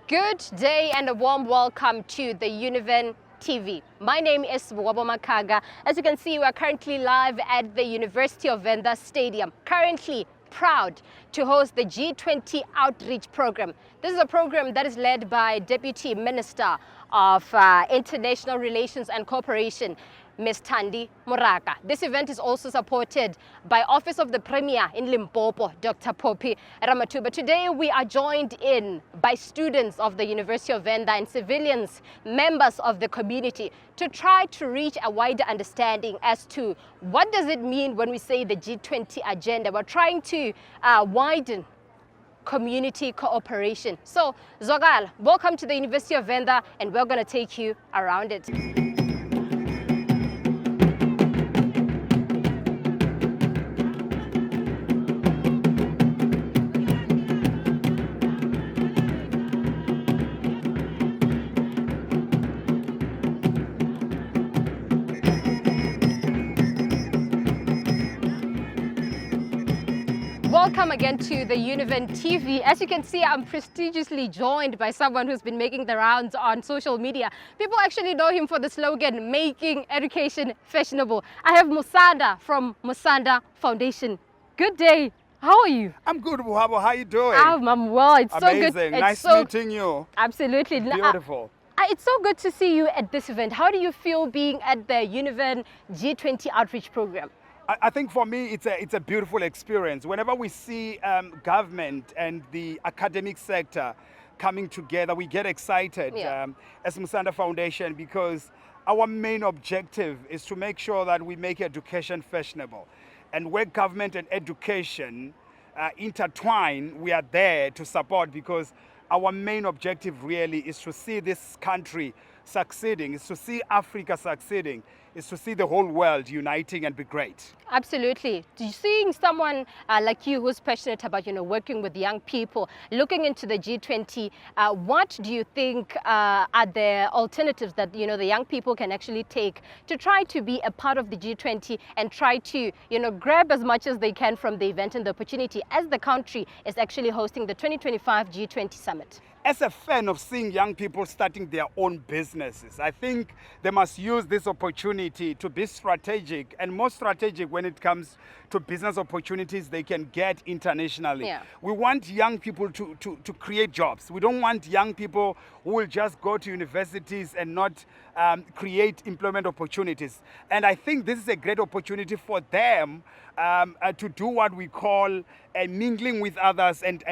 Good day and a warm welcome to the Univen TV. My name is Vhuhwavho Makhaga. As you can see, we are currently live at the University of Venda Stadium, currently proud to host the G20 Outreach program. This is a program that is led by Deputy Minister of International Relations and Cooperation, Ms. Thandi Moraka. This event is also supported by Office of the Premier in Limpopo, Dr. Phophi Ramathuba. Today we are joined in by students of the University of Venda and civilians, members of the community, to try to reach a wider understanding as to what does it mean when we say the G20 agenda. We're trying to widen community cooperation. So, Zogal, welcome to the University of Venda, and we're going to take you around it. Welcome again to the Univen TV. As you can see, I'm prestigiously joined by someone who's been making the rounds on social media. People actually know him for the slogan, making education fashionable. I have Musanda from Musanda Foundation. Good day. How are you? I'm good, Vhuhwavho. How are you doing? I'm well. It's amazing. So good. Nice meeting you. Absolutely. Beautiful. It's so good to see you at this event. How do you feel being at the Univen G20 Outreach program? I think for me, it's a beautiful experience. Whenever we see government and the academic sector coming together, we get excited as Musanda Foundation, because our main objective is to make sure that we make education fashionable. And where government and education intertwine, we are there to support, because our main objective really is to see this country succeeding, is to see Africa succeeding, is to see the whole world uniting and be great. Absolutely. Seeing someone like you who's passionate about, working with young people, looking into the G20, what do you think are the alternatives that, the young people can actually take to try to be a part of the G20 and try to, grab as much as they can from the event and the opportunity as the country is actually hosting the 2025 G20 Summit? As a fan of seeing young people starting their own businesses, I think they must use this opportunity to be strategic, and more strategic when it comes to business opportunities they can get internationally. Yeah. We want young people to create jobs. We don't want young people who will just go to universities and not create employment opportunities. And I think this is a great opportunity for them to do what we call mingling with others and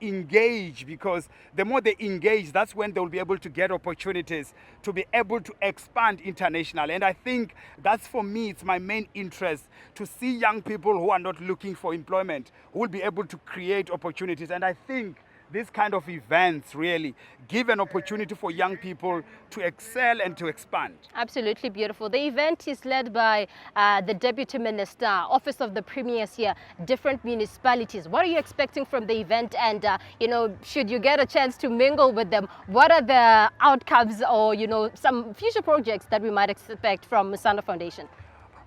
engage, because the more they engage, that's when they'll be able to get opportunities to be able to expand internationally. And I think that's, for me, it's my main interest, to see young people who are not looking for employment, who will be able to create opportunities. And I think these kind of events really give an opportunity for young people to excel and to expand. Absolutely beautiful. The event is led by the Deputy Minister, Office of the Premiers here, different municipalities. What are you expecting from the event? And, should you get a chance to mingle with them, what are the outcomes or, some future projects that we might expect from Musanda Foundation?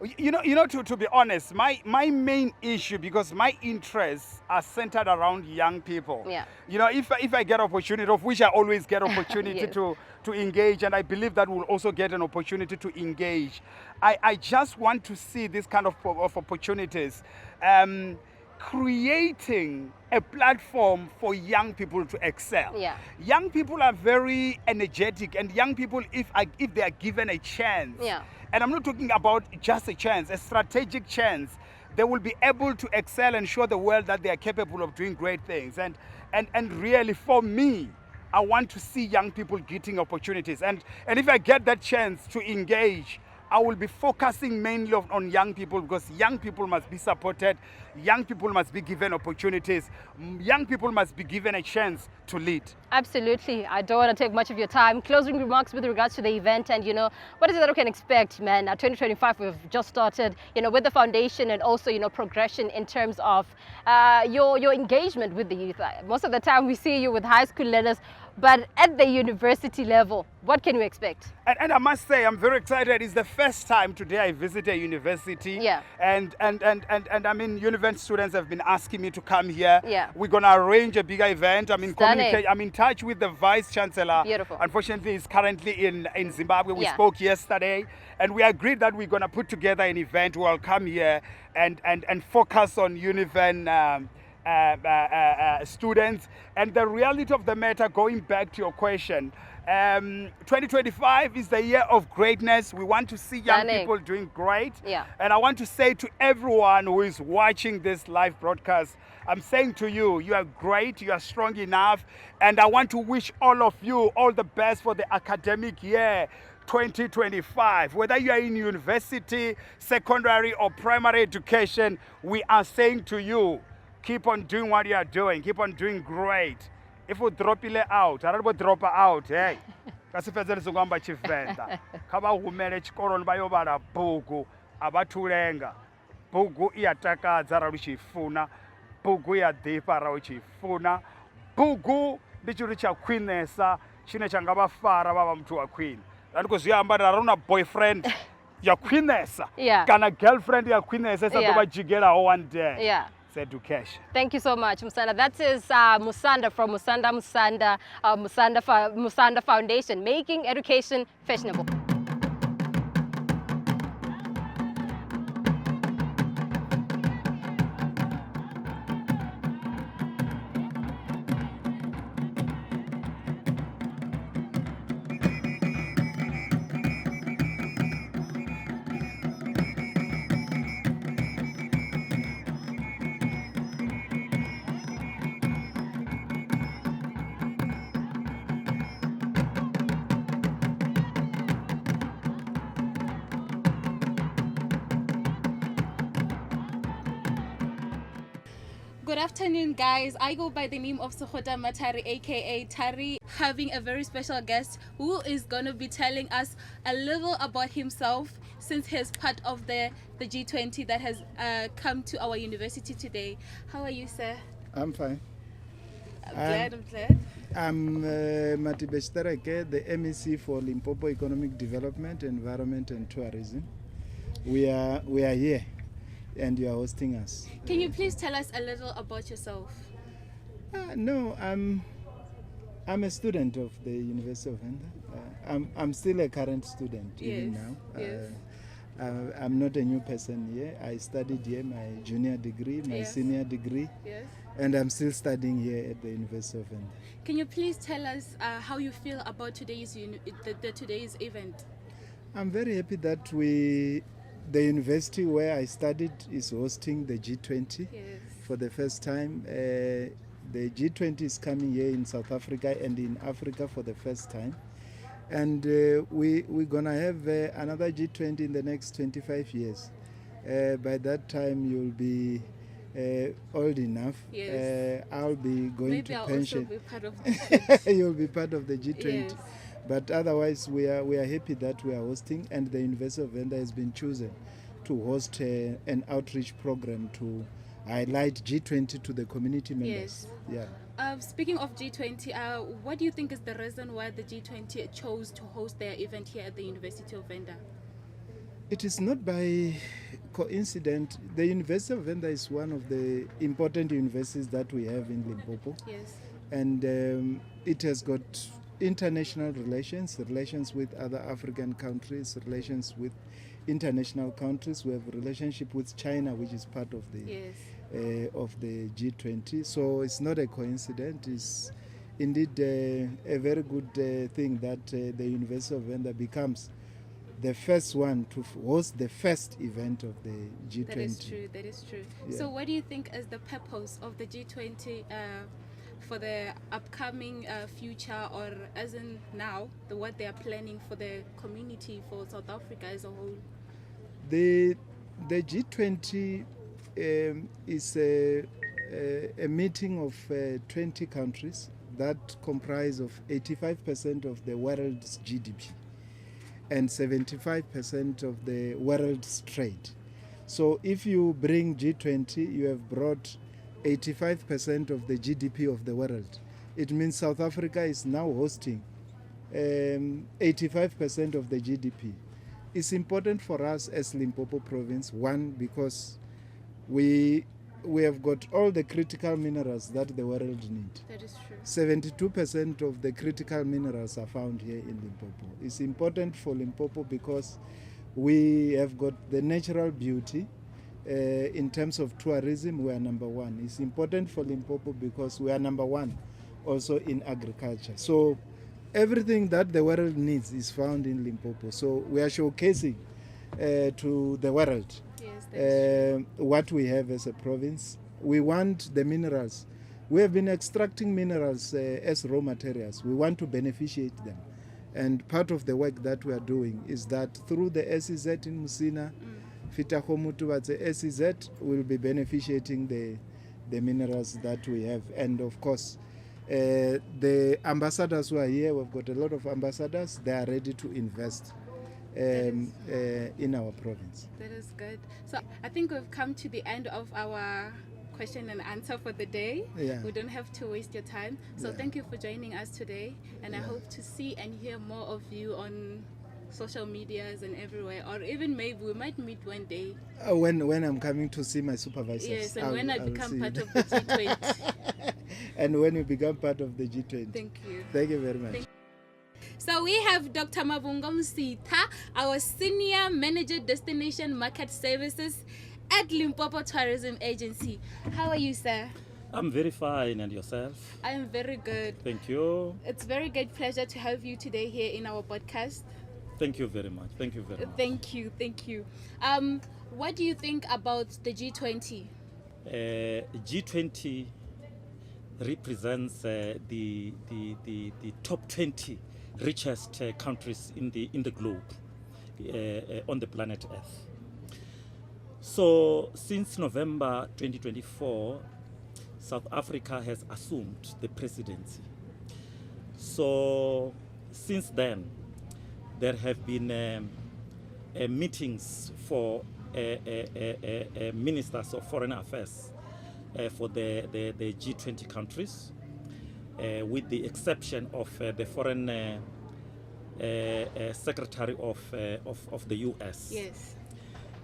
To be honest, my main issue, because my interests are centered around young people. Yeah. If I get opportunity, of which I always get opportunity yes. to engage, and I believe that we'll also get an opportunity to engage. I just want to see this kind of opportunities, creating a platform for young people to excel. Yeah. Young people are very energetic, and young people, if they are given a chance, and I'm not talking about just a chance, a strategic chance, they will be able to excel and show the world that they are capable of doing great things. And really, for me, I want to see young people getting opportunities. And if I get that chance to engage, I will be focusing mainly on young people, because young people must be supported, young people must be given opportunities, young people must be given a chance to lead. Absolutely. I don't want to take much of your time. Closing remarks with regards to the event, and what is it that we can expect, man? 2025, we've just started, with the foundation, and also, progression in terms of your engagement with the youth. Most of the time we see you with high school learners, but at the university level, what can we expect? And I must say, I'm very excited. It's the first first time today I visit a university. Yeah. And I mean, Univen students have been asking me to come here. Yeah. We're going to arrange a bigger event. I'm in Stunning. I'm in touch with the Vice Chancellor. Beautiful. Unfortunately, he's currently in Zimbabwe. We Yeah. spoke yesterday, and we agreed that we're going to put together an event. We'll come here and focus on Univen students. And the reality of the matter, going back to your question, 2025 is the year of greatness. We want to see young Stunning. people doing great. Yeah. And I want to say to everyone who is watching this live broadcast, I'm saying to you, you are great, you are strong enough, and I want to wish all of you all the best for the academic year 2025. Whether you are in university, secondary, or primary education, we are saying to you, keep on doing what you are doing, keep on doing great. If we drop it out, I don't drop out, hey. Kasi fezele sungamba chivenda. Kaba humele chikoro bayo bala bugu, abatulenga. Bugu iyatakadza ra uchifuna, bugu ya dipa ra uchifuna. Bugu ndichuri cha kwinesa, chine changaba fara baba mtu wa queen. Ndiko ziyamba rarona boyfriend ya kwinesa. Yeah. Kana girlfriend ya kwinesa satoba jigera one day. Yeah. Education. Thank you so much, Musanda. That is Musanda from Musanda Foundation, making education fashionable. Good afternoon, guys. I go by the name of Sekgota Mmathari, aka Tari, having a very special guest who is going to be telling us a little about himself, since he's part of the G20 that has come to our university today. How are you, sir? I'm fine. I'm glad. I'm Mathebula, the MEC for Limpopo Economic Development, Environment and Tourism. We are here, and you are hosting us. Can you please tell us a little about yourself? No, I'm a student of the University of Venda. I'm still a current student even now. Yes. I'm not a new person here. I studied here my junior degree, my senior degree, and I'm still studying here at the University of Venda. Can you please tell us how you feel about today's today's event? I'm very happy that the university where I studied is hosting the G20 for the first time. The G20 is coming here in South Africa and in Africa for the first time. And we're going to have another G20 in the next 25 years. By that time, you'll be old enough. I'll be going to pension. Maybe I'll also be part of the You'll be part of the G20. Yes. But otherwise, we are happy that we are hosting, and the University of Venda has been chosen to host an outreach program to highlight G20 to the community members. Speaking of G20, what do you think is the reason why the G20 chose to host their event here at the University of Venda? It is not by coincidence. The University of Venda is one of the important universities that we have in Limpopo. And it has got international relations with other African countries, relations with international countries. We have a relationship with China, which is part of the G20. So it's not a coincidence. It's indeed a very good thing that the University of Venda becomes the first one to host the first event of the G20. That is true. So what do you think is the purpose of the G20 for the upcoming future, or as in now, what they are planning for the community, for South Africa as a whole? The G20 is a meeting of 20 countries that comprise of 85% of the world's GDP and 75% of the world's trade. So if you bring G20, you have brought 85% of the GDP of the world. It means South Africa is now hosting 85% of the GDP. it's important for us as Limpopo province, one, because we have got all the critical minerals that the world need. That is true. 72% of the critical minerals are found here in Limpopo. It's important for Limpopo because we have got the natural beauty. In terms of tourism, we are number one. It's important for Limpopo because we are number one also in agriculture. So everything that the world needs is found in Limpopo. So we are showcasing to the world what we have as a province. We want the minerals. We have been extracting minerals as raw materials. We want to beneficiate them. And part of the work that we are doing is that through the SEZ in Musina, Fita Khumo towards the SEZ, will be beneficiating the minerals that we have. And of course, the ambassadors who are here, we've got a lot of ambassadors, they are ready to invest in our province. That is good. So I think we've come to the end of our question and answer for the day. Yeah. We don't have to waste your time. So thank you for joining us today. And I hope to see and hear more of you on social medias and everywhere, or even maybe we might meet one day. When I'm coming to see my supervisors. Yes, and when I become part of the G20. And when you become part of the G20. Thank you. Thank you very much. So we have Dr. Mabunga Msita, our Senior Manager Destination Market Services at Limpopo Tourism Agency. How are you, sir? I'm very fine, and yourself? I am very good. Thank you. It's a very great pleasure to have you today here in our podcast. Thank you very much. Thank you very much. Thank you. Thank you. What do you think about the G20? G20 represents the top 20 richest countries in the globe, on the planet Earth. So since November 2024, South Africa has assumed the presidency. So since then, there have been meetings for ministers of foreign affairs for the G20 countries, with the exception of the foreign secretary of the US. Yes.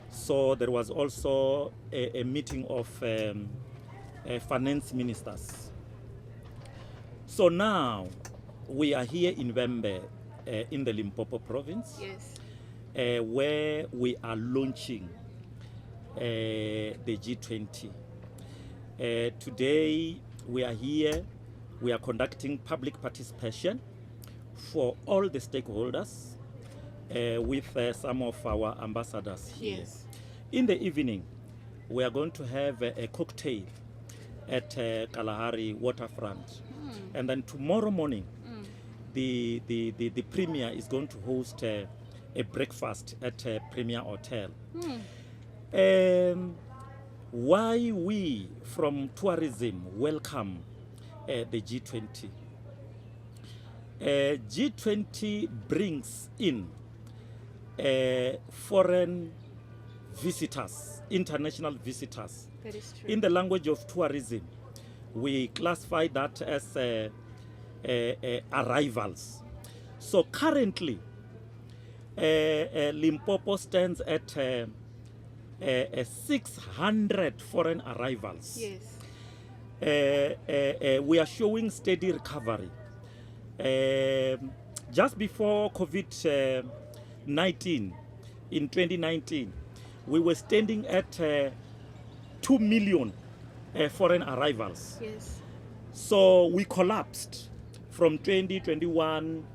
So there was also a meeting of finance ministers. So now we are here in Venda, in the Limpopo province, Yes. Where we are launching the G20. Today we are here, we are conducting public participation for all the stakeholders with some of our ambassadors here. Yes. In the evening, we are going to have a cocktail at Kalahari waterfront. And then tomorrow morning, the Premier is going to host a breakfast at Premier Hotel. Why we from tourism welcome the G20? G20 brings in foreign visitors, international visitors. That is true. In the language of tourism, we classify that as arrivals. So currently, Limpopo stands at 600 foreign arrivals. Yes. We are showing steady recovery. Just before COVID-19, in 2019, we were standing at 2 million foreign arrivals. Yes. So we collapsed from 2021,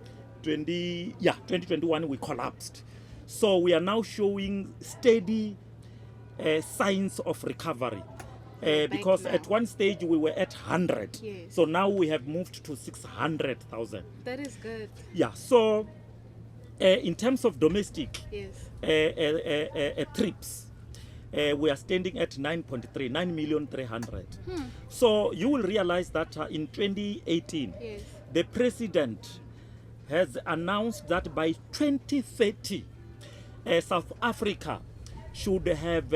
2021 we collapsed. So we are now showing steady signs of recovery. Because now. at one stage we were at 100. Yes. So now we have moved to 600,000. That is good. Yeah, so in terms of domestic Yes. trips, we are standing at 9.300. So you will realize that in 2018, Yes. the president has announced that by 2030, South Africa should have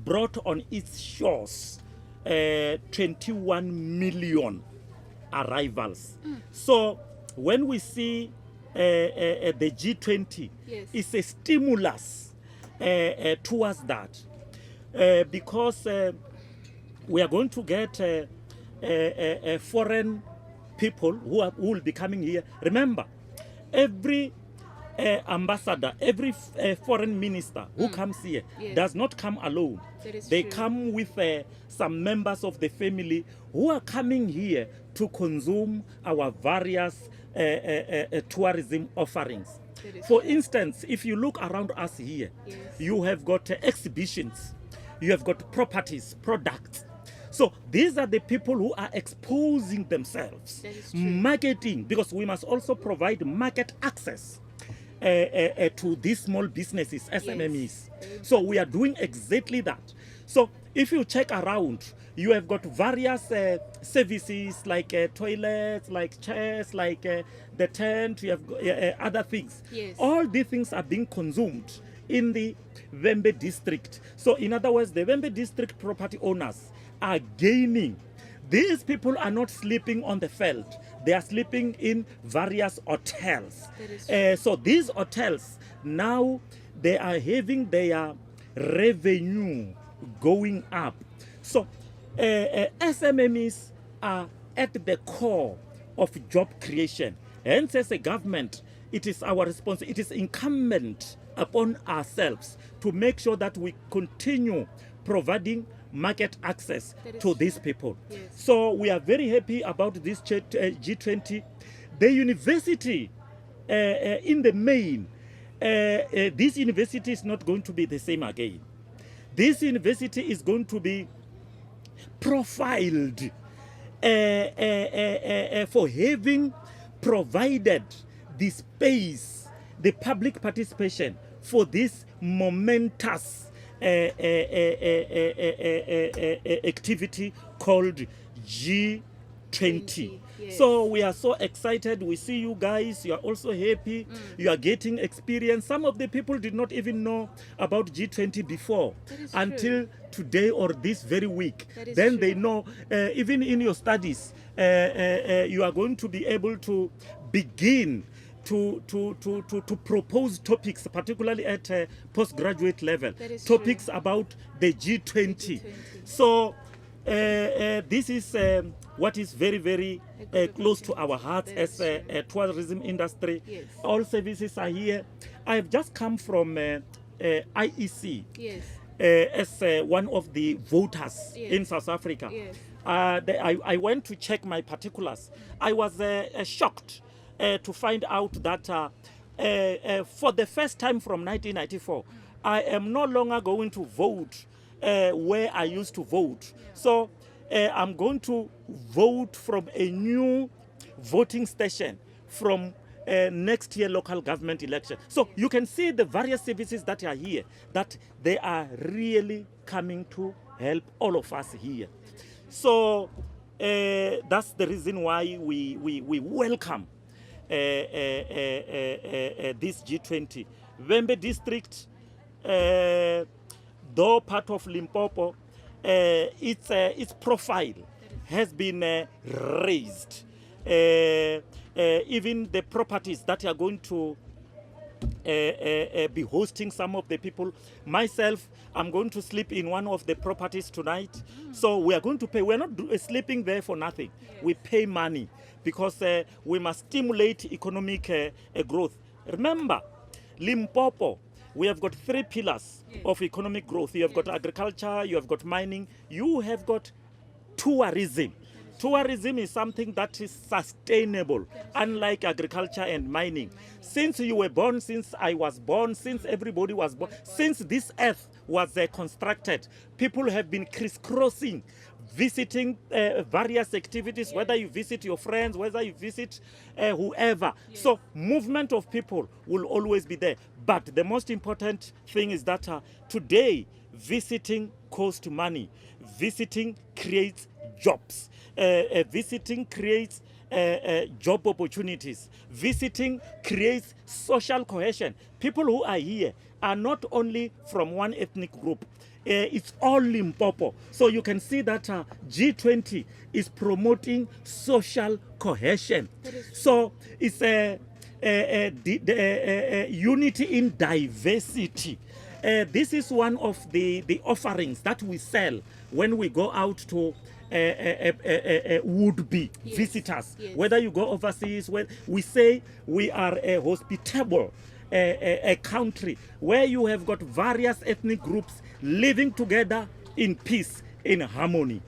brought on its shores 21 million arrivals. So when we see the G20 Yes. is a stimulus towards that, because we are going to get foreign people who will be coming here. Remember, every ambassador, every foreign minister who comes here Yes. does not come alone. That is They true. come with some members of the family who are coming here to consume our various tourism offerings. That is For true. instance, if you look around us here, Yes. you have got exhibitions, you have got properties, products. So these are the people who are exposing themselves, That is true. marketing, because we must also provide market access to these small businesses, SMMEs. So we are doing exactly that. So if you check around, you have got various services like toilets, like chairs, like the tent, you have other things. Yes. All these things are being consumed in the Vhembe district. So in other words, the Vhembe district property owners are gaining. These people are not sleeping on the field. They are sleeping in various hotels. That is So these hotels, now they are having their revenue going up. So SMMEs are at the core of job creation. Hence, as a government, it is our responsibility, it is incumbent upon ourselves to make sure that we continue providing market access That is to these true. people. Yes. So we are very happy about this G20. The university, in the main, this university is not going to be the same again. This university is going to be profiled for having provided the space, the public participation for this momentous activity called G20. Yes. So we are so excited. We see you guys. You are also happy. You are getting experience. Some of the people did not even know about G20 before That is until today or this very week. That is Then true. they know, even in your studies, you are going to be able to begin to propose topics, particularly at postgraduate level, That is topics about the G20. G20. So this is what is very, very close to our hearts That as is a tourism industry. Yes. All services are here. I have just come from IEC Yes. as one of the voters Yes. in South Africa. Yes. I went to check my particulars. I was shocked to find out that for the first time from 1994, I am no longer going to vote where I used to vote. So I'm going to vote from a new voting station from next year local government election. So you can see the various services that are here, that they are really coming to help all of us here. So that's the reason why we welcome this G20. Vhembe district, though part of Limpopo, its profile has been raised. Even the properties that are going to be hosting some of the people. Myself, I'm going to sleep in one of the properties tonight. So we are going to pay. We're not sleeping there for nothing. We pay money because we must stimulate economic growth. Remember, Limpopo, we have got 3 pillars of economic growth. You have got agriculture, you have got mining, you have got tourism. Tourism is something that is sustainable, unlike agriculture and mining. Since you were born, since I was born, since everybody was born, since this earth was constructed, people have been crisscrossing, visiting various activities, whether you visit your friends, whether you visit whoever. So movement of people will always be there. But the most important thing is that today, visiting costs money. Visiting creates jobs. Visiting creates job opportunities. Visiting creates social cohesion. People who are here are not only from one ethnic group. It's all Limpopo. So you can see that G20 is promoting social cohesion. So it's unity in diversity. This is one of the offerings that we sell when we go out to would-be visitors. Yes. Whether you go overseas, we say we are a hospitable a country where you have got various ethnic groups living together in peace, in harmony.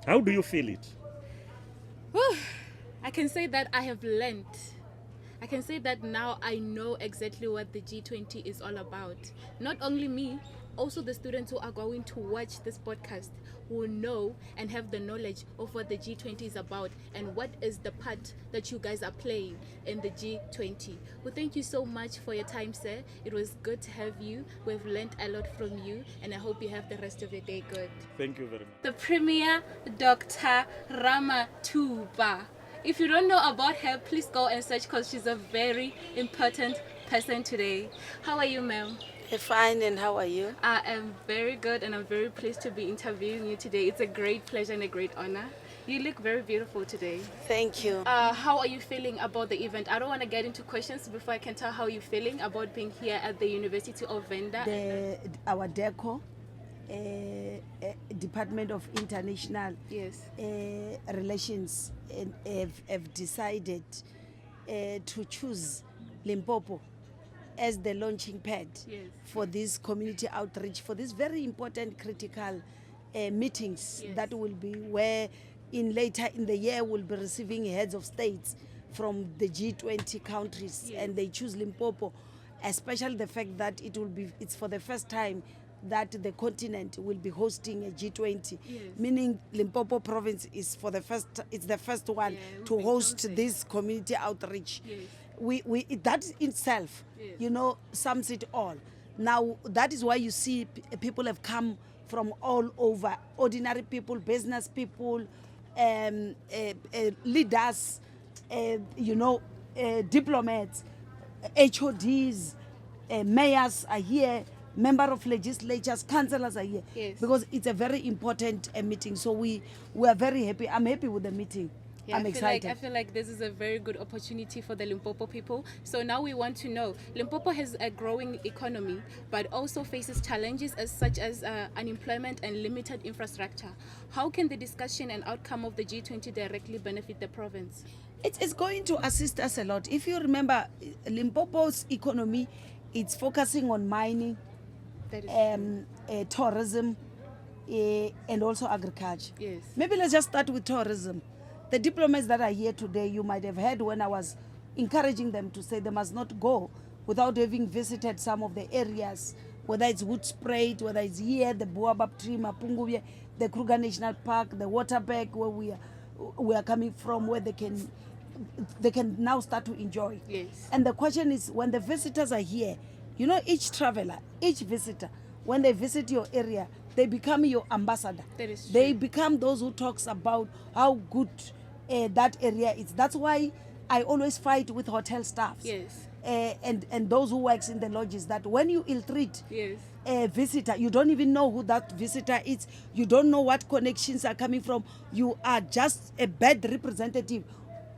How do you feel it? Whew. I can say that I have learned. I can say that now I know exactly what the G20 is all about. Not only me, also the students who are going to watch this podcast will know and have the knowledge of what the G20 is about and what is the part that you guys are playing in the G20. Well, thank you so much for your time, sir. It was good to have you. We've learned a lot from you, and I hope you have the rest of your day good. Thank you very much. The Premier, Dr. Ramathuba. If you don't know about her, please go and search because she's a very important person today. How are you, ma'am? Fine, and how are you? I am very good, and I'm very pleased to be interviewing you today. It's a great pleasure and a great honor. You look very beautiful today. Thank you. How are you feeling about the event? I don't want to get into questions before I can tell how you're feeling about being here at the University of Venda. Our DECO, Department of International Yes. Relations, have decided to choose Limpopo as the launching pad for this community outreach, for this very important critical meetings that will be where later in the year we'll be receiving heads of states from the G20 countries, and they choose Limpopo, especially the fact that it's for the first time that the continent will be hosting a G20, meaning Limpopo province is it's the first one to host this community outreach. That itself, sums it all. Now, that is why you see people have come from all over, ordinary people, business people, leaders, diplomats, HODs, mayors are here, member of legislatures, councillors are here, because it's a very important meeting. So we are very happy. I'm happy with the meeting. I'm excited. I feel like this is a very good opportunity for the Limpopo people. So now we want to know, Limpopo has a growing economy, but also faces challenges such as unemployment and limited infrastructure. How can the discussion and outcome of the G20 directly benefit the province? It's going to assist us a lot. If you remember, Limpopo's economy, it's focusing on mining, tourism, and also agriculture. Yes. Maybe let's just start with tourism. The diplomats that are here today, you might have heard when I was encouraging them to say they must not go without having visited some of the areas, whether it's Woodspruit, whether it's here, the Boabab tree, Mapungubye, the Kruger National Park, the Waterberg, where we are coming from, where they can now start to enjoy. Yes. And the question is, when the visitors are here, each traveler, each visitor, when they visit your area, they become your ambassador. That is true. They become those who talks about how good that area is. That's why I always fight with hotel staff. Yes. And those who works in the lodges, that when you ill-treat a visitor, you don't even know who that visitor is. You don't know what connections are coming from. You are just a bad representative,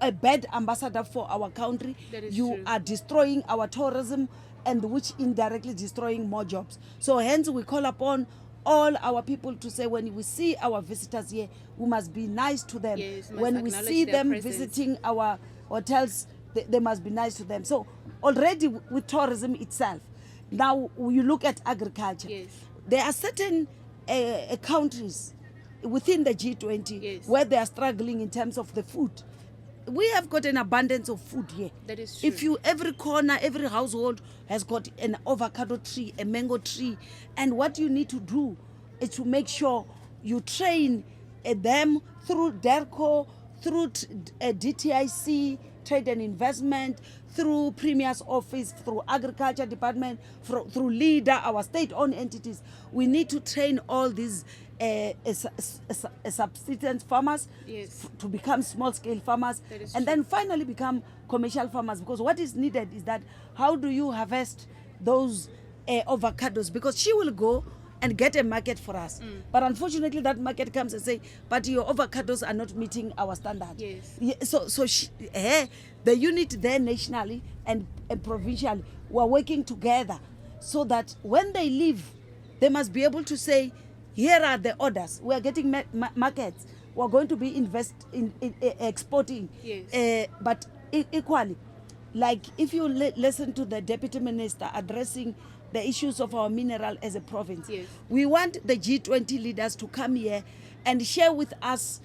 a bad ambassador for our country. That is you true. are destroying our tourism, and which indirectly destroying more jobs. So hence we call upon all our people to say, when we see our visitors here, we must be nice to them. When we see them visiting our hotels, they must be nice to them. So already with tourism itself, now you look at agriculture. There are certain countries within the G20 where they are struggling in terms of the food. We have got an abundance of food here. That is true. If every corner, every household has got an avocado tree, a mango tree, and what you need to do is to make sure you train them through DERCO, through DTIC, Trade and Investment, through Premier's Office, through Agriculture Department, through LEADER, our state-owned entities. We need to train all these subsistence farmers to become small-scale farmers, and then finally become commercial farmers. Because what is needed is that how do you harvest those avocados? Because she will go and get a market for us. But unfortunately, that market comes and say, but your avocados are not meeting our standard. Yes. The unit there nationally and provincially were working together so that when they leave, they must be able to say, here are the orders. We are getting markets. We are going to be exporting. Yes. But equally, like if you listen to the deputy minister addressing the issues of our mineral as a province, yes, we want the G20 leaders to come here and share with us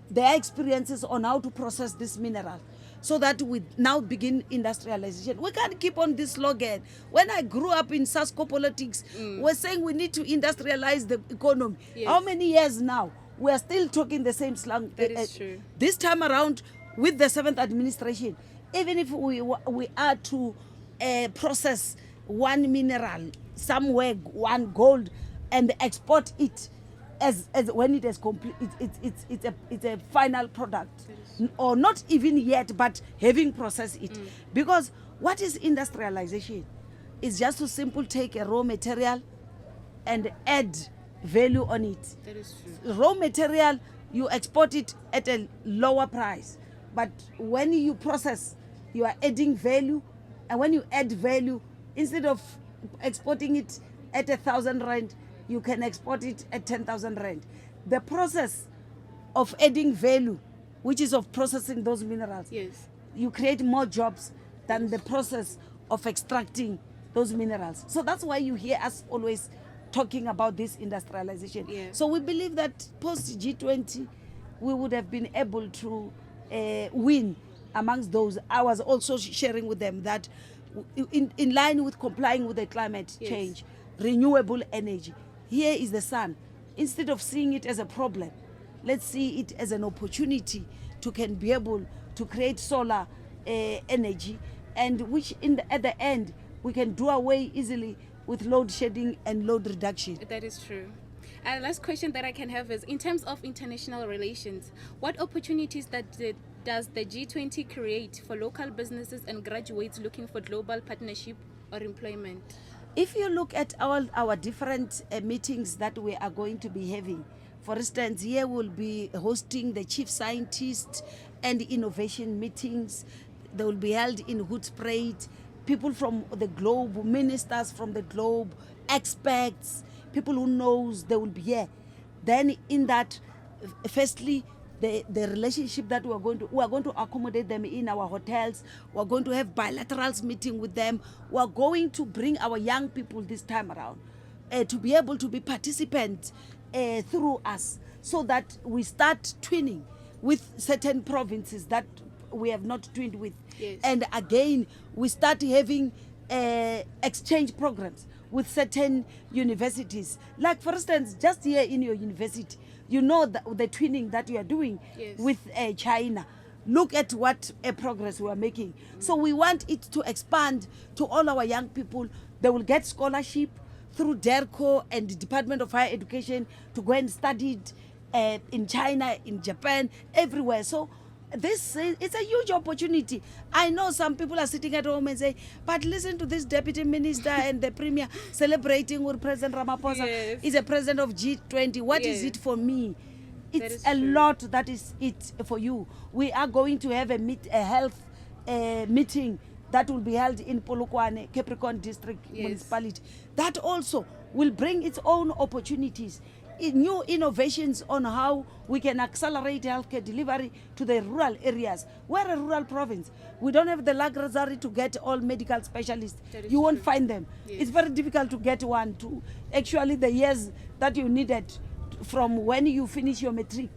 their experiences on how to process this mineral so that we now begin industrialization. We can't keep on this slogan. When I grew up in SASCO politics, we're saying we need to industrialize the economy. Yes. How many years now? We are still talking the same slang. That is true. This time around, with the 7th administration, even if we are to process one mineral somewhere, one gold, and export it as when it is complete, it's a final product, or not even yet, but having processed it. Because what is industrialization? It's just to simply take a raw material and add value on it. That is true. Raw material, you export it at a lower price, but when you process, you are adding value, and when you add value, instead of exporting it at 1,000 rand, you can export it at 10,000 rand. The process of adding value, which is of processing those minerals, yes, you create more jobs than the process of extracting those minerals. So that's why you hear us always talking about this industrialization. Yeah. So we believe that post G20, we would have been able to win amongst those. I was also sharing with them that in line with complying with the climate yes, change, renewable energy, here is the sun. Instead of seeing it as a problem, let's see it as an opportunity to can be able to create solar energy, and which at the end we can do away easily with load shedding and load reduction. that is true. And last question that I can have is, in terms of international relations, what opportunities does the G20 create for local businesses and graduates looking for global partnership or employment? If you look at our different meetings that we are going to be having, for instance, here we'll be hosting the chief scientists and innovation meetings. They will be held in Hoedspruit. People from the globe, ministers from the globe, experts, people who knows, they will be here. Then in that, firstly, the relationship that we are going to accommodate them in our hotels. We are going to have bilaterals meeting with them. We are going to bring our young people this time around to be able to be participants through us, so that we start twinning with certain provinces that we have not twinned with. Yes. And again, we start having exchange programs with certain universities. Like for instance, just here in your university, you know the twinning that you are doing yes, with China. Look at what progress we are making. So we want it to expand to all our young people. They will get scholarship through DERCO and the Department of Higher Education to go and study it in China, in Japan, everywhere. So it's a huge opportunity. I know some people are sitting at home and say, but listen to this deputy minister and the premier celebrating with President Ramaphosa. Yes. He's a president of G20. What is it for me? It's a lot that is it for you. We are going to have a health meeting that will be held in Polokwane, Capricorn District Municipality. That also will bring its own opportunities. New innovations on how we can accelerate healthcare delivery to the rural areas. We're a rural province. We don't have the luxury to get all medical specialists. You won't find them. Yes. It's very difficult to get one. Actually, the years that you needed from when you finish your matric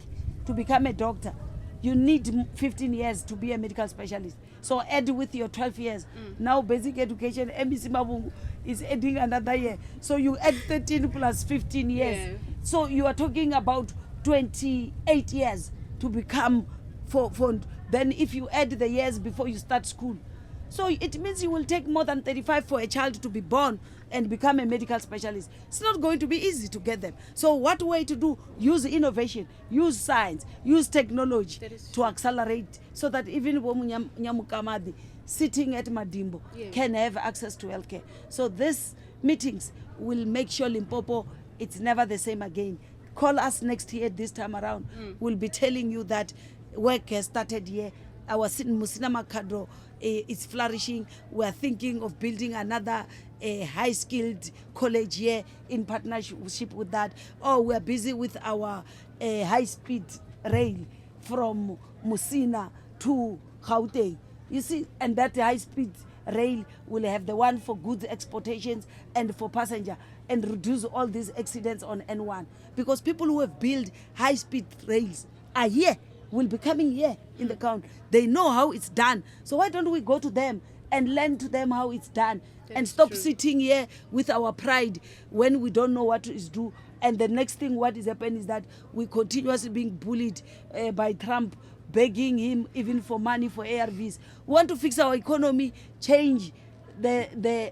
to become a doctor, you need 15 years to be a medical specialist. So add with your 12 years. Now basic education, MBC Mabungu is adding another year. So you add 13 plus 15 years. Yeah. So you are talking about 28 years to become then if you add the years before you start school. So it means you will take more than 35 for a child to be born and become a medical specialist. It's not going to be easy to get them. So what way to do? Use innovation, use science, use technology to accelerate, so that even Nyamukamadi sitting at Madimbo can have access to healthcare. So these meetings will make sure Limpopo it's never the same again. Call us next year this time around. We'll be telling you that work has started here. Our Musina Makado is flourishing. We are thinking of building another high-skilled college here in partnership with that. Or we are busy with our high-speed rail from Musina to Gauteng. You see, and that high-speed rail will have the one for goods exportations and for passenger, and reduce all these accidents on N1. Because people who have built high-speed rails are here, will be coming here in the count. They know how it's done. So why don't we go to them and learn to them how it's done, and stop sitting here with our pride when we don't know what is due. And the next thing what is happening is that we continuously being bullied by Trump, begging him even for money for ARVs. We want to fix our economy, change the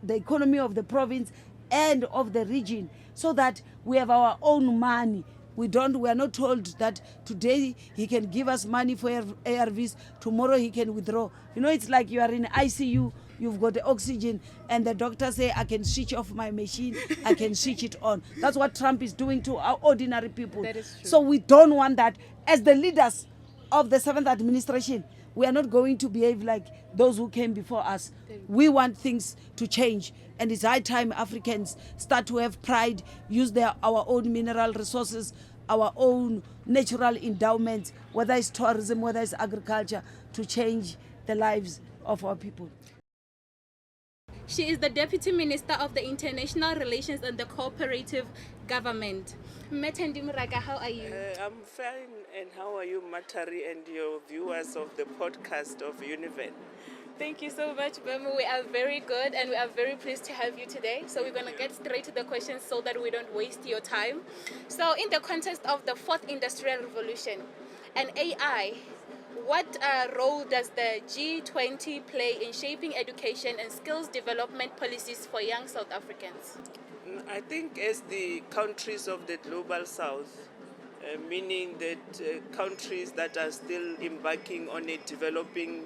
economy of the province and of the region, so that we have our own money. We are not told that today he can give us money for ARVs, tomorrow he can withdraw. You know, it's like you are in ICU, you've got the oxygen, and the doctor say, I can switch off my machine, I can switch it on. That's what Trump is doing to our ordinary people. That is true. So we don't want that. As the leaders of the 7th administration, we are not going to behave like those who came before us. We want things to change, and it's high time Africans start to have pride, use our own mineral resources, our own natural endowments, whether it's tourism, whether it's agriculture, to change the lives of our people. She is the Deputy Minister of the International Relations and the Cooperative Government. Mmathari Moraka, how are you? I'm fine, and how are you, Mmathari, and your viewers of the podcast of Univen? Thank you so much, Bemu. We are very good, and we are very pleased to have you today. So we're going to get straight to the questions so that we don't waste your time. So in the context of the 4th Industrial Revolution and AI, what role does the G20 play in shaping education and skills development policies for young South Africans? I think as the countries of the Global South, meaning that countries that are still embarking on developing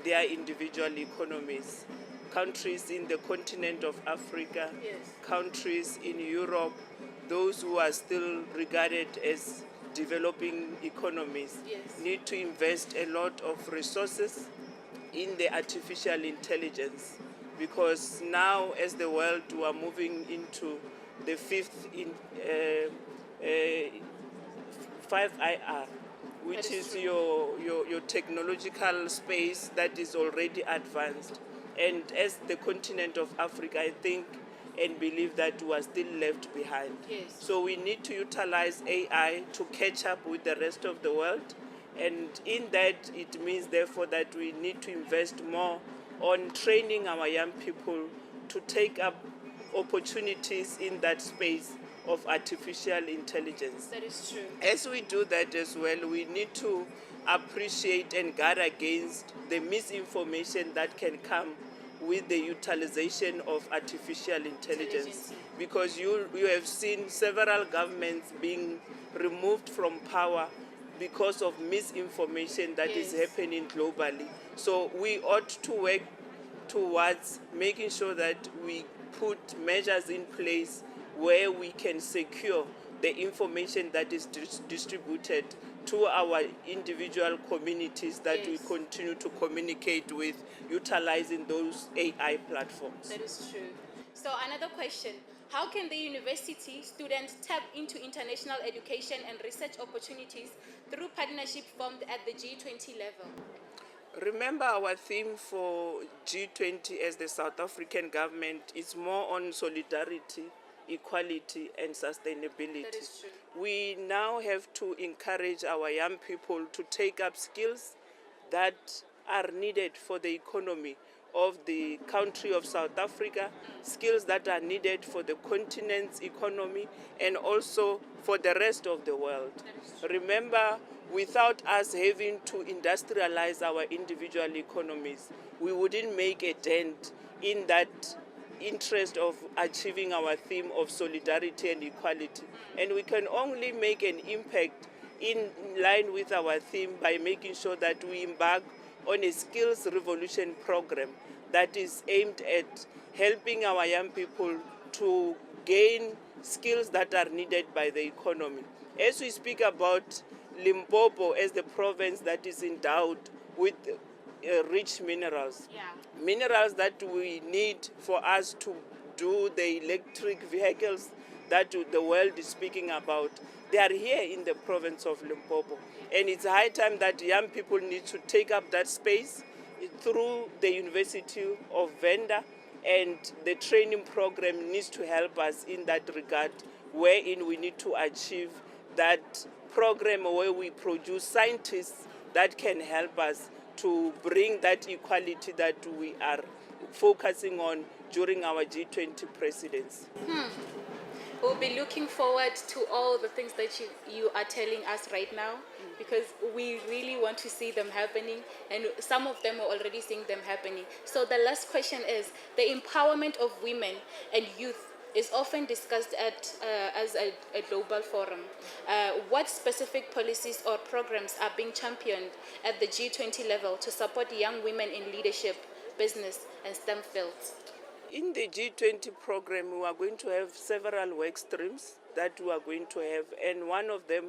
their individual economies, countries in the continent of Africa, Yes. countries in Europe, those who are still regarded as developing economies, Yes. need to invest a lot of resources in the artificial intelligence, because now as the world we are moving into the 5IR, which is your technological space that is already advanced. And as the continent of Africa, I think and believe that we are still left behind. Yes. So we need to utilize AI to catch up with the rest of the world. And in that, it means therefore that we need to invest more on training our young people to take up opportunities in that space of artificial intelligence. That is true. As we do that as well, we need to appreciate and guard against the misinformation that can come with the utilization of artificial intelligence. Because you have seen several governments being removed from power because of misinformation that is happening globally. So we ought to work towards making sure that we put measures in place where we can secure the information that is distributed to our individual communities that we continue to communicate with, utilizing those AI platforms. That is true. So another question, how can the university students tap into international education and research opportunities through partnership formed at the G20 level? Remember, our theme for G20 as the South African government is more on solidarity, equality and sustainability. That is true. We now have to encourage our young people to take up skills that are needed for the economy of the country of South Africa, skills that are needed for the continent's economy and also for the rest of the world. Remember, without us having to industrialize our individual economies, we wouldn't make a dent in that interest of achieving our theme of solidarity and equality. And we can only make an impact in line with our theme by making sure that we embark on a skills revolution program that is aimed at helping our young people to gain skills that are needed by the economy. As we speak about Limpopo as the province that is endowed with rich minerals, minerals that we need for us to do the electric vehicles that the world is speaking about. They are here in the province of Limpopo. And it's high time that young people need to take up that space through the University of Venda, and the training program needs to help us in that regard, wherein we need to achieve that program where we produce scientists that can help us to bring that equality that we are focusing on during our G20 presidency. We'll be looking forward to all the things that you are telling us right now, because we really want to see them happening, and some of them are already seeing them happening. So the last question is, the empowerment of women and youth is often discussed as a global forum. What specific policies or programs are being championed at the G20 level to support young women in leadership, business, and STEM fields? In the G20 program, we are going to have several work streams that we are going to have, and one of them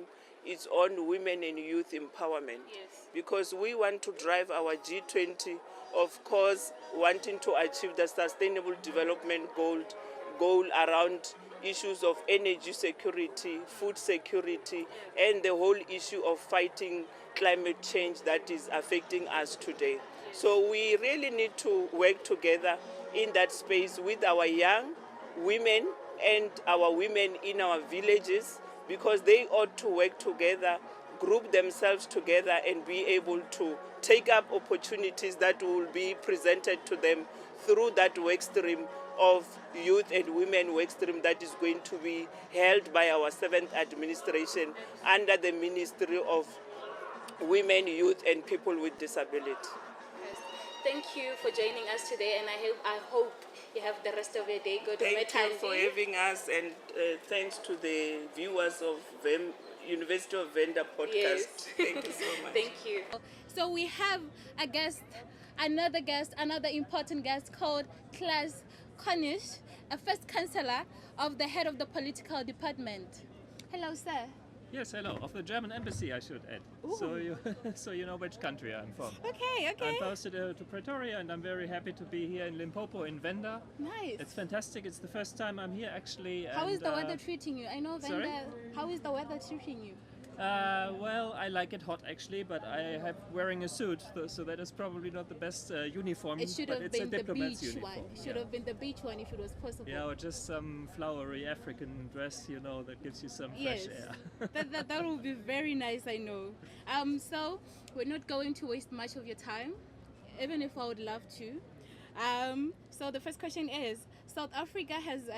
is on women and youth empowerment. Yes. Because we want to drive our G20, of course, wanting to achieve the Sustainable Development goal around issues of energy security, food security, and the whole issue of fighting climate change that is affecting us today. So we really need to work together in that space with our young women and our women in our villages, because they ought to work together, group themselves together, and be able to take up opportunities that will be presented to them through that work stream of youth and women work stream that is going to be held by our 7th administration under the Ministry of Women, Youth and People with Disability. Thank you for joining us today, and I hope you have the rest of your day good. Thank you for having us, and thanks to the viewers of University of Venda podcast. Yes. Thank you so much. Thank you. So we have a guest, another important guest called Klaas Konish, a first councillor of the head of the political department. Hello, sir. Yes, hello. Of the German embassy, I should add. So you know which country I'm from. Okay. I'm posted to Pretoria, and I'm very happy to be here in Limpopo, in Venda. Nice. It's fantastic. It's the first time I'm here, actually. How is the weather treating you? I know Venda. Sorry? How is the weather treating you? Well, I like it hot, actually, but I have wearing a suit, so that is probably not the best uniform. It should but have it's been a the diplomat's beach uniform. one. It should have been the beach one if it was possible. Yeah, or just some flowery African dress, that gives you some fresh air. that would be very nice, I know. So we're not going to waste much of your time, even if I would love to. So the first question is, South Africa has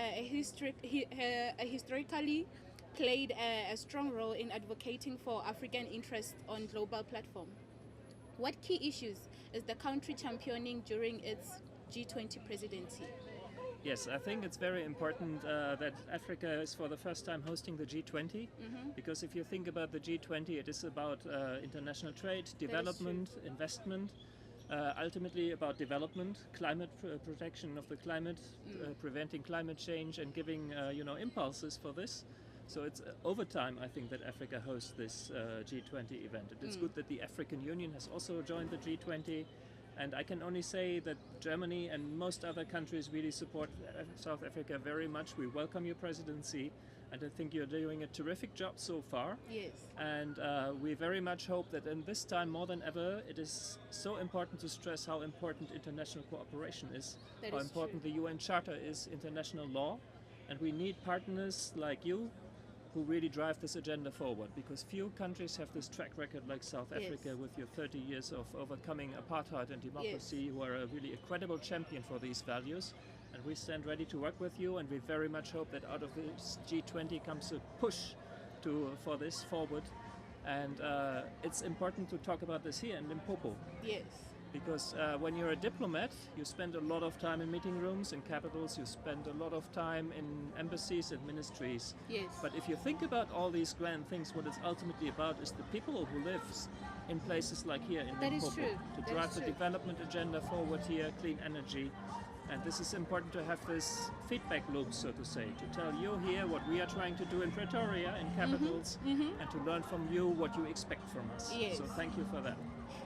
historically played a strong role in advocating for African interests on global platform. What key issues is the country championing during its G20 presidency? Yes, I think it's very important that Africa is for the first time hosting the G20, because if you think about the G20, it is about international trade, development, investment, ultimately about development, climate protection of the climate, preventing climate change, and giving impulses for this. So it's over time, I think, that Africa hosts this G20 event. It is good that the African Union has also joined the G20. And I can only say that Germany and most other countries really support South Africa very much. We welcome your presidency, and I think you're doing a terrific job so far. Yes. And we very much hope that in this time, more than ever, it is so important to stress how important international cooperation is, how important the UN Charter is, international law. And we need partners like you who really drive this agenda forward, because few countries have this track record like South Africa with your 30 years of overcoming apartheid and democracy. You are a really credible champion for these values, and we stand ready to work with you, and we very much hope that out of this G20 comes a push for this forward. And it's important to talk about this here in Limpopo. Yes. Because when you're a diplomat, you spend a lot of time in meeting rooms, in capitals, you spend a lot of time in embassies and ministries. Yes. But if you think about all these grand things, what it's ultimately about is the people who live in places like here in Limpopo. That is true. To drive the development agenda forward here, clean energy, And this is important to have this feedback loop, so to say, to tell you here what we are trying to do in Pretoria, in capitals, and to learn from you what you expect from us. Yes. So thank you for that.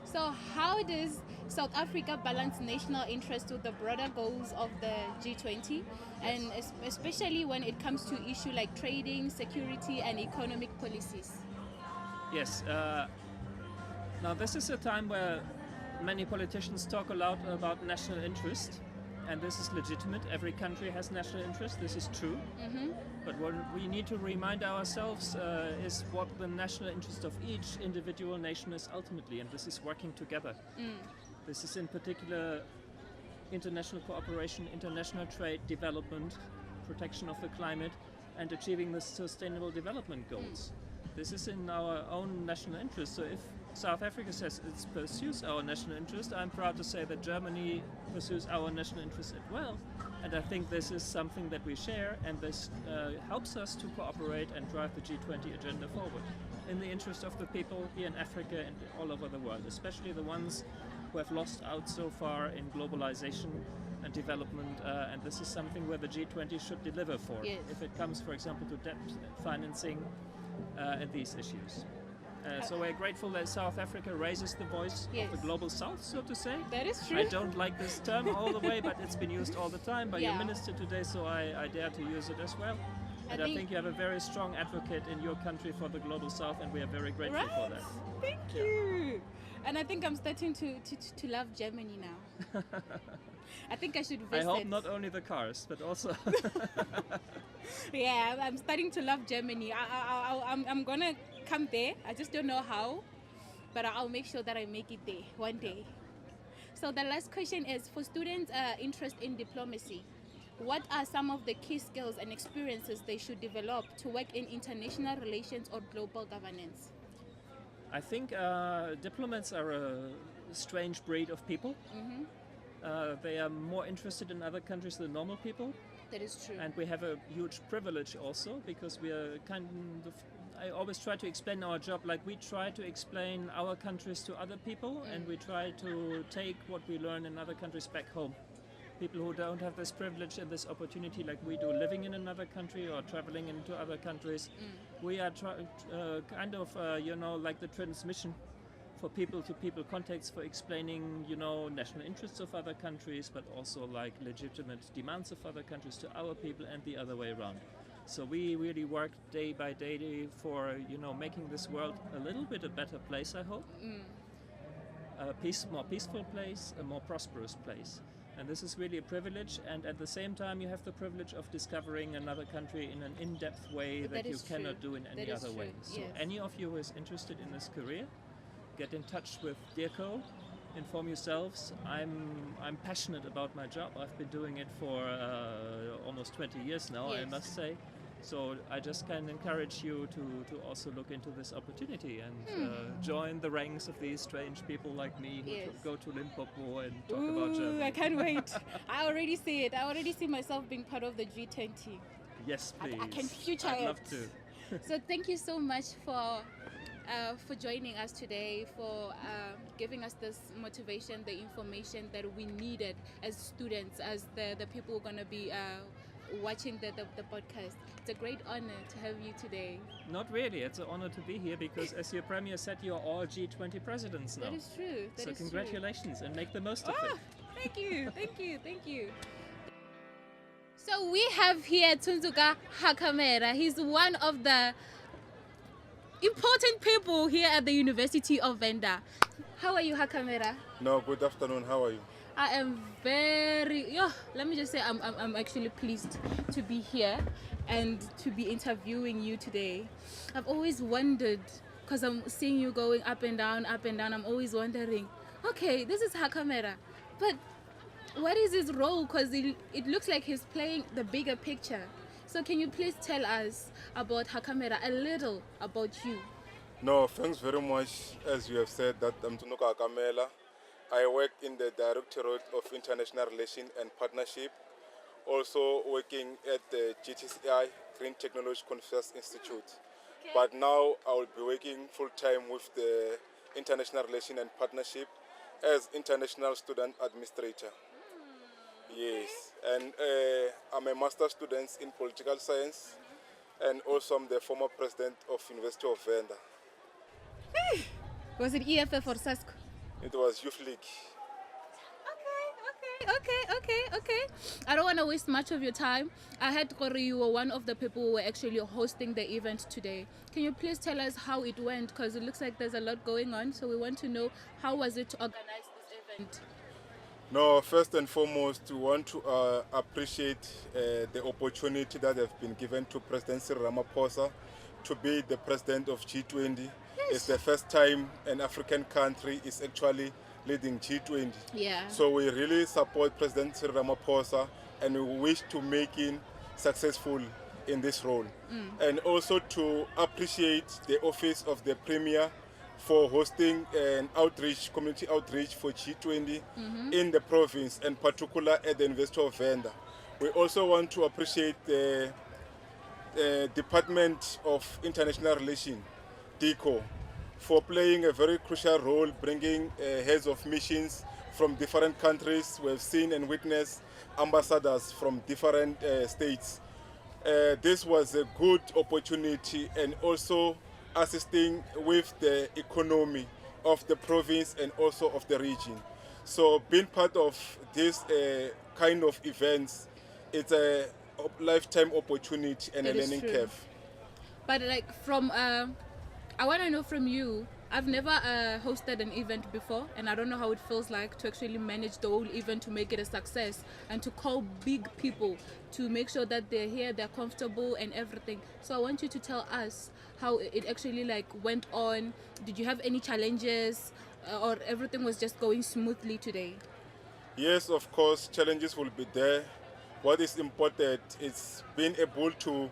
So how does South Africa balance national interest with the broader goals of the G20, and especially when it comes to issues like trading, security, and economic policies? Yes. Now this is a time where many politicians talk a lot about national interest, and this is legitimate. Every country has national interest. This is true. But what we need to remind ourselves is what the national interest of each individual nation is ultimately, and this is working together. This is in particular international cooperation, international trade, development, protection of the climate, and achieving the sustainable development goals. This is in our own national interest. So if South Africa says it pursues our national interest, I'm proud to say that Germany pursues our national interest as well. And I think this is something that we share, and this helps us to cooperate and drive the G20 agenda forward in the interest of the people here in Africa and all over the world, especially the ones who have lost out so far in globalization and development. And this is something where the G20 should deliver for. Yes. If it comes, for example, to debt financing and these issues. So we're grateful that South Africa raises the voice of the global south, so to say. That is true. I don't like this term all the way, but it's been used all the time by your minister today, so I dare to use it as well. And I think you have a very strong advocate in your country for the global south, and we are very grateful for that. Thank you. And I think I'm starting to love Germany now. I think I should visit. I hope not only the cars, but also... Yeah, I'm starting to love Germany. I'm gonna come there. I just don't know how, but I'll make sure that I make it there one day. So the last question is, for students' interest in diplomacy, what are some of the key skills and experiences they should develop to work in international relations or global governance? I think diplomats are a strange breed of people. They are more interested in other countries than normal people. That is true. And we have a huge privilege also, because we are kind of, I always try to explain our job like we try to explain our countries to other people, and we try to take what we learn in other countries back home. People who don't have this privilege and this opportunity like we do, living in another country or traveling into other countries, we are kind of, like the transmission for people-to-people contacts, for explaining, national interests of other countries, but also like legitimate demands of other countries to our people, and the other way around. So we really work day by day for, making this world a little bit a better place, I hope. A more peaceful place, a more prosperous place. And this is really a privilege, and at the same time you have the privilege of discovering another country in an in-depth way that you cannot do in any other way. So any of you who is interested in this career, get in touch with DEARCO, inform yourselves. I'm passionate about my job. I've been doing it for almost 20 years now, I must say. So I just can encourage you to also look into this opportunity and join the ranks of these strange people like me who go to Limpopo and talk about Germany. I can't wait. I already see it. I already see myself being part of the G20. Yes, please. I can future I'd it. love to. So thank you so much for joining us today, for giving us this motivation, the information that we needed as students, as the people who are going to be watching the podcast. It's a great honor to have you today. Not really. It's an honor to be here because, as your premier said, you're all G20 presidents now. That is true. So congratulations and make the most of it. Thank you. Thank you. Thank you. So we have here Tunzuka Hakamera. He's one of the important people here at the University of Venda. How are you, Hakamera? No, good afternoon. How are you? I am very, let me just say I'm actually pleased to be here and to be interviewing you today. I've always wondered, because I'm seeing you going up and down, I'm always wondering, okay, this is Hakamera, but what is his role? Because it looks like he's playing the bigger picture. So can you please tell us about Hakamera, a little about you? No, thanks very much. As you have said, that I'm Tunuka Hakamela. I work in the Directorate of International Relations and Partnership, also working at the GTCI, Green Technology Conference Institute. Okay. But now I will be working full-time with the International Relations and Partnership as International Student Administrator. Yes, and I'm a master's student in political science, and also I'm the former president of University of Venda. Was it EFF or SASCO? It was Youth League. Okay. I don't want to waste much of your time. I heard, Kori, you were one of the people who were actually hosting the event today. Can you please tell us how it went? Because it looks like there's a lot going on. So we want to know, how was it to organize this event? No, first and foremost, we want to appreciate the opportunity that has been given to President Cyril Ramaphosa to be the president of G20. Yes. It's the first time an African country is actually leading G20. Yeah. So we really support President Cyril Ramaphosa, and we wish to make him successful in this role. And also to appreciate the office of the Premier for hosting an outreach, community outreach for G20 in the province, and particular at the University of Venda. We also want to appreciate the Department of International Relations, DICO, for playing a very crucial role, bringing heads of missions from different countries. We have seen and witnessed ambassadors from different states. This was a good opportunity, and also assisting with the economy of the province and also of the region. So being part of this kind of events, it's a lifetime opportunity and It a is learning true. curve. But like from, I want to know from you, I've never hosted an event before, and I don't know how it feels like to actually manage the whole event to make it a success, and to call big people to make sure that they're here, they're comfortable and everything. So I want you to tell us how it actually like went on. Did you have any challenges, or everything was just going smoothly today? Yes, of course, challenges will be there. What is important is being able to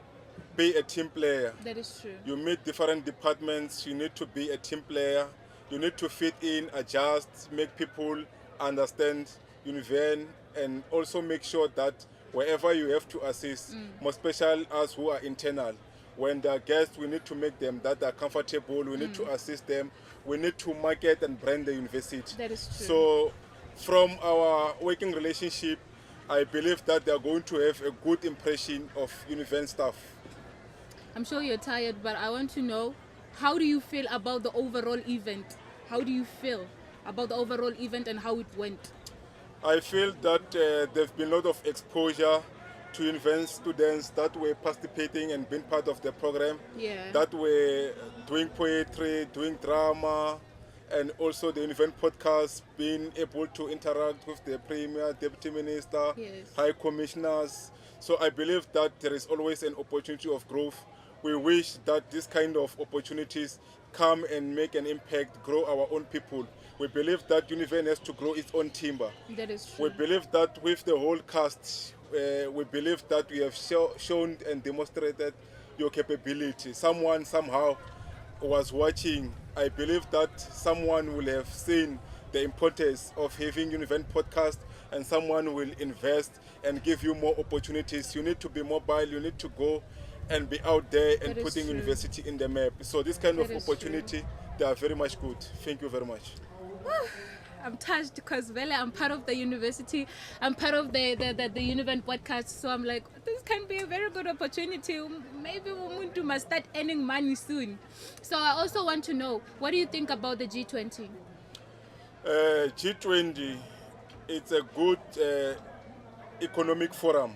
be a team player. That is true. You meet different departments, you need to be a team player. You need to fit in, adjust, make people understand Univen, and also make sure that wherever you have to assist, more special us who are internal, when they are guests, we need to make them that they are comfortable, we need to assist them, we need to market and brand the university. That is true. So from our working relationship, I believe that they are going to have a good impression of Univen staff. I'm sure you're tired, but I want to know, how do you feel about the overall event? How do you feel about the overall event and how it went? I feel that there's been a lot of exposure to Univen students that were participating and being part of the program, Yeah. that were doing poetry, doing drama, and also the Univen podcast, being able to interact with the Premier, Deputy Minister, Yes. High Commissioners. So I believe that there is always an opportunity of growth. We wish that this kind of opportunities come and make an impact, grow our own people. We believe that Univen has to grow its own timber. That is true. We believe that with the whole cast, we believe that we have shown and demonstrated your capability. Someone somehow was watching. I believe that someone will have seen the importance of having Univen podcast, and someone will invest and give you more opportunities. You need to be mobile, you need to go and be out there and That is putting true. university in the map. So this kind of That is opportunity, they are very much good. Thank you very much. I'm touched because Vele, I'm part of the university. I'm part of the Univen podcast. So I'm like, this can be a very good opportunity. Maybe Umuntu must start earning money soon. So I also want to know, what do you think about the G20? G20, it's a good economic forum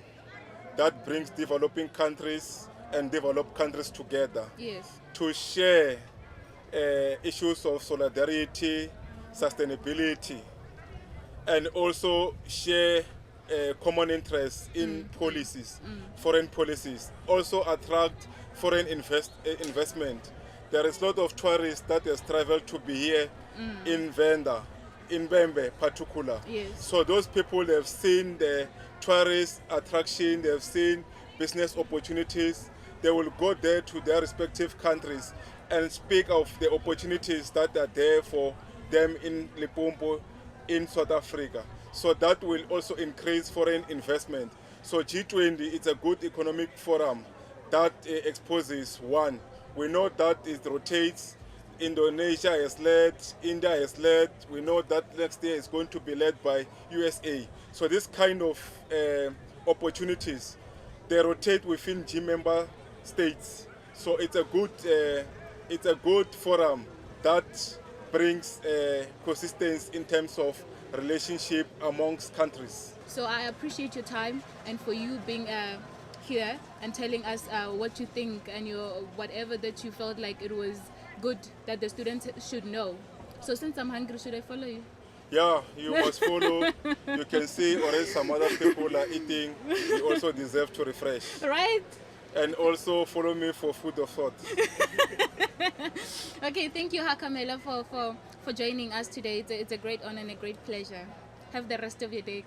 that brings developing countries and developed countries together Yes. to share issues of solidarity, sustainability, and also share common interests in policies, foreign policies. Also attract foreign investment. There is a lot of tourists that has traveled to be here in Venda, in Bembe particular. Yes. So those people have seen the tourist attraction, they have seen business opportunities. They will go there to their respective countries and speak of the opportunities that are there for them in Limpopo, in South Africa. So that will also increase foreign investment. So G20, it's a good economic forum that exposes one. We know that it rotates Indonesia has led, India has led. We know that next year is going to be led by USA. So this kind of opportunities, they rotate within G member states. So it's a good forum that brings consistency in terms of relationship amongst countries. So I appreciate your time and for you being here and telling us what you think and whatever that you felt like it was good that the students should know. So since I'm hungry, should I follow you? Yeah, you must follow. You can see already some other people are eating. You also deserve to refresh. Right? And also follow me for food of thought. Okay, thank you, Hakamela, for joining us today. It's a great honor and a great pleasure. Have the rest of your day.